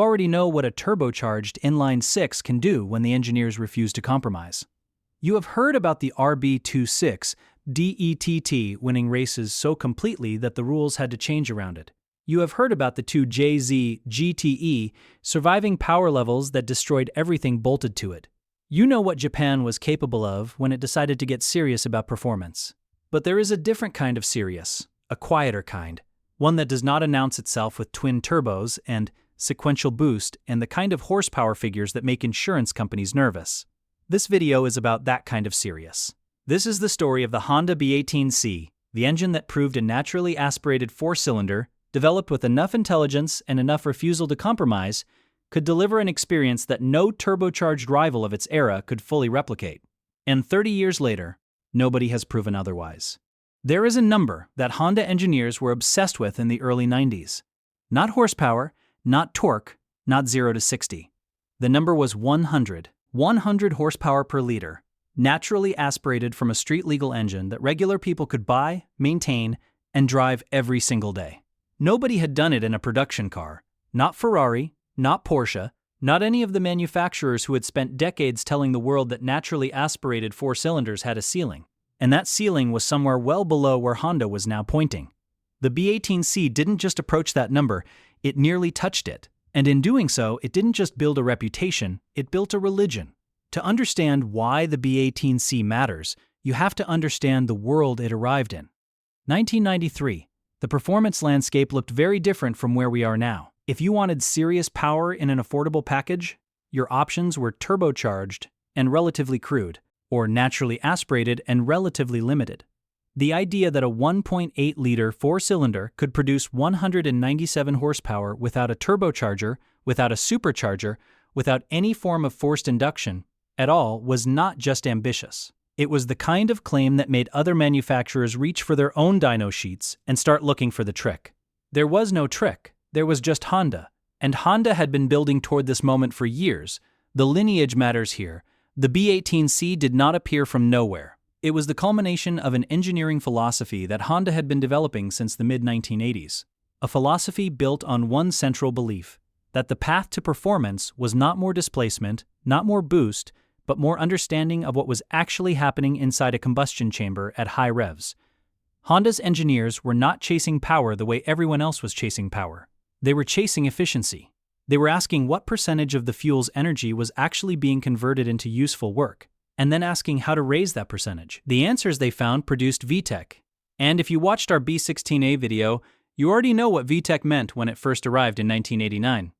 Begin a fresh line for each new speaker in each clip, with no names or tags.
already know what a turbocharged inline-six can do when the engineers refuse to compromise. You have heard about the RB26 DETT winning races so completely that the rules had to change around it. You have heard about the two JZ GTE surviving power levels that destroyed everything bolted to it. You know what Japan was capable of when it decided to get serious about performance. But there is a different kind of serious, a quieter kind, one that does not announce itself with twin turbos and sequential boost and the kind of horsepower figures that make insurance companies nervous. This video is about that kind of serious. This is the story of the Honda B18C, the engine that proved a naturally aspirated four-cylinder, developed with enough intelligence and enough refusal to compromise, could deliver an experience that no turbocharged rival of its era could fully replicate. And 30 years later, nobody has proven otherwise. There is a number that Honda engineers were obsessed with in the early 90s. Not horsepower, not torque, not 0 to 60. The number was 100. 100 horsepower per liter, naturally aspirated from a street-legal engine that regular people could buy, maintain, and drive every single day. Nobody had done it in a production car. Not Ferrari, not Porsche, not any of the manufacturers who had spent decades telling the world that naturally aspirated four cylinders had a ceiling. And that ceiling was somewhere well below where Honda was now pointing. The B18C didn't just approach that number, it nearly touched it. And in doing so, it didn't just build a reputation, it built a religion. To understand why the B18C matters, you have to understand the world it arrived in. 1993. The performance landscape looked very different from where we are now. If you wanted serious power in an affordable package, your options were turbocharged and relatively crude, or naturally aspirated and relatively limited. The idea that a 1.8-liter four-cylinder could produce 197 horsepower without a turbocharger, without a supercharger, without any form of forced induction at all was not just ambitious. It was the kind of claim that made other manufacturers reach for their own dyno sheets and start looking for the trick. There was no trick, there was just Honda. And Honda had been building toward this moment for years. The lineage matters here. The B18C did not appear from nowhere. It was the culmination of an engineering philosophy that Honda had been developing since the mid-1980s. A philosophy built on one central belief, that the path to performance was not more displacement, not more boost, but more understanding of what was actually happening inside a combustion chamber at high revs. Honda's engineers were not chasing power the way everyone else was chasing power. They were chasing efficiency. They were asking what percentage of the fuel's energy was actually being converted into useful work, and then asking how to raise that percentage. The answers they found produced VTEC. And if you watched our B16A video, you already know what VTEC meant when it first arrived in 1989.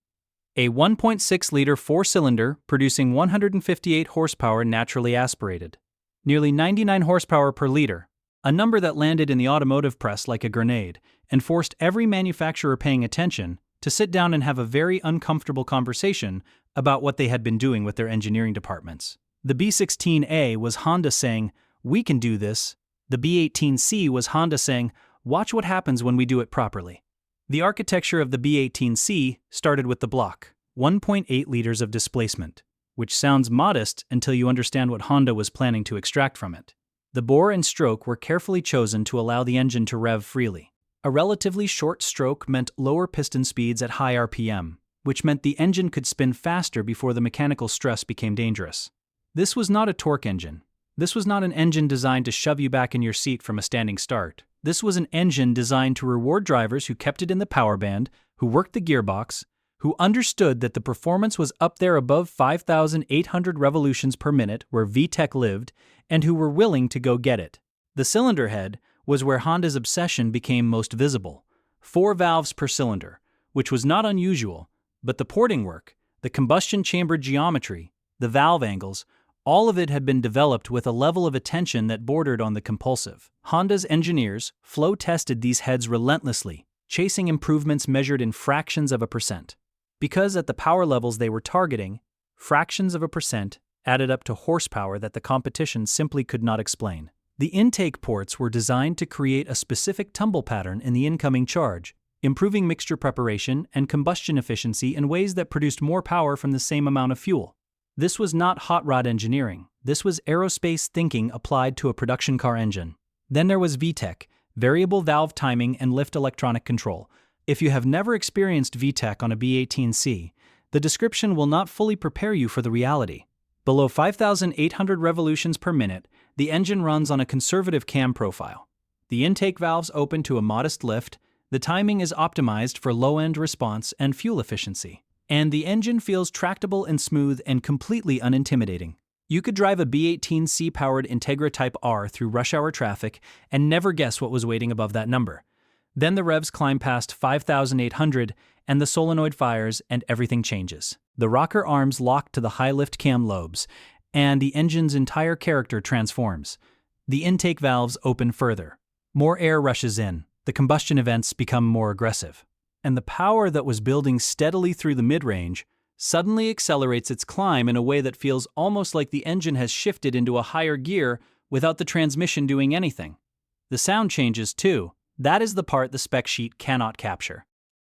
A 1.6-liter four-cylinder producing 158 horsepower naturally aspirated. Nearly 99 horsepower per liter, a number that landed in the automotive press like a grenade and forced every manufacturer paying attention to sit down and have a very uncomfortable conversation about what they had been doing with their engineering departments. The B16A was Honda saying, "We can do this." The B18C was Honda saying, "Watch what happens when we do it properly." The architecture of the B18C started with the block, 1.8 liters of displacement, which sounds modest until you understand what Honda was planning to extract from it. The bore and stroke were carefully chosen to allow the engine to rev freely. A relatively short stroke meant lower piston speeds at high RPM, which meant the engine could spin faster before the mechanical stress became dangerous. This was not a torque engine. This was not an engine designed to shove you back in your seat from a standing start. This was an engine designed to reward drivers who kept it in the power band, who worked the gearbox, who understood that the performance was up there above 5,800 revolutions per minute where VTEC lived, and who were willing to go get it. The cylinder head was where Honda's obsession became most visible. 4 valves per cylinder, which was not unusual, but the porting work, the combustion chamber geometry, the valve angles, all of it had been developed with a level of attention that bordered on the compulsive. Honda's engineers flow-tested these heads relentlessly, chasing improvements measured in fractions of a percent. Because at the power levels they were targeting, fractions of a percent added up to horsepower that the competition simply could not explain. The intake ports were designed to create a specific tumble pattern in the incoming charge, improving mixture preparation and combustion efficiency in ways that produced more power from the same amount of fuel. This was not hot rod engineering. This was aerospace thinking applied to a production car engine. Then there was VTEC, variable valve timing and lift electronic control. If you have never experienced VTEC on a B18C, the description will not fully prepare you for the reality. Below 5,800 revolutions per minute, the engine runs on a conservative cam profile. The intake valves open to a modest lift, the timing is optimized for low-end response and fuel efficiency, and the engine feels tractable and smooth and completely unintimidating. You could drive a B18C powered Integra Type R through rush hour traffic and never guess what was waiting above that number. Then the revs climb past 5,800 and the solenoid fires and everything changes. The rocker arms lock to the high lift cam lobes, and the engine's entire character transforms. The intake valves open further. More air rushes in. The combustion events become more aggressive. And the power that was building steadily through the mid-range suddenly accelerates its climb in a way that feels almost like the engine has shifted into a higher gear without the transmission doing anything. The sound changes too. That is the part the spec sheet cannot capture.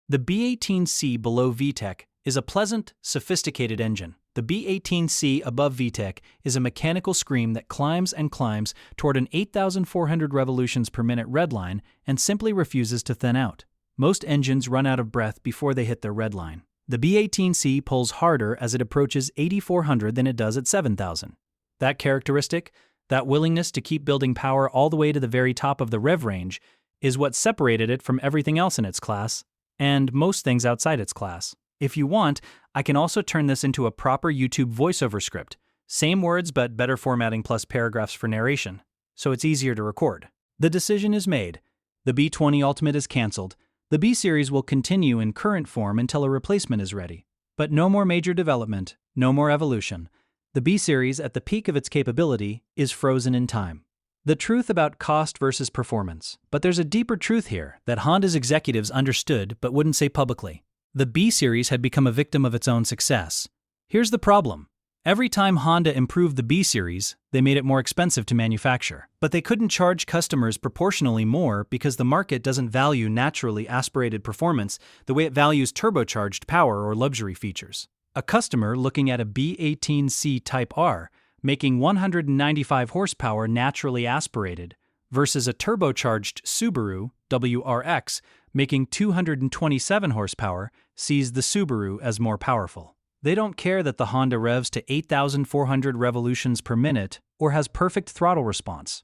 The B18C below VTEC is a pleasant, sophisticated engine. The B18C above VTEC is a mechanical scream that climbs and climbs toward an 8,400 revolutions per minute redline and simply refuses to thin out. Most engines run out of breath before they hit their redline. The B18C pulls harder as it approaches 8,400 than it does at 7,000. That characteristic, that willingness to keep building power all the way to the very top of the rev range, is what separated it from everything else in its class, and most things outside its class. If you want, I can also turn this into a proper YouTube voiceover script. Same words but better formatting plus paragraphs for narration, so it's easier to record. The decision is made. The B20 Ultimate is cancelled. The B-Series will continue in current form until a replacement is ready. But no more major development, no more evolution. The B-Series, at the peak of its capability, is frozen in time. The truth about cost versus performance. But there's a deeper truth here that Honda's executives understood but wouldn't say publicly. The B-Series had become a victim of its own success. Here's the problem. Every time Honda improved the B-Series, they made it more expensive to manufacture. But they couldn't charge customers proportionally more because the market doesn't value naturally aspirated performance the way it values turbocharged power or luxury features. A customer looking at a B18C Type R making 195 horsepower naturally aspirated versus a turbocharged Subaru WRX making 227 horsepower sees the Subaru as more powerful. They don't care that the Honda revs to 8,400 revolutions per minute or has perfect throttle response.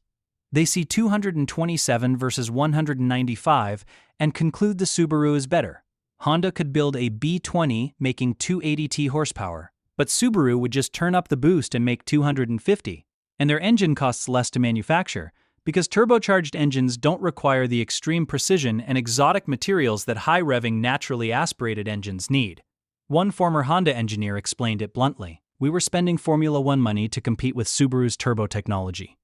They see 227 versus 195 and conclude the Subaru is better. Honda could build a B20 making 280 horsepower, but Subaru would just turn up the boost and make 250, and their engine costs less to manufacture because turbocharged engines don't require the extreme precision and exotic materials that high-revving naturally aspirated engines need. One former Honda engineer explained it bluntly. We were spending Formula One money to compete with Subaru's turbo technology.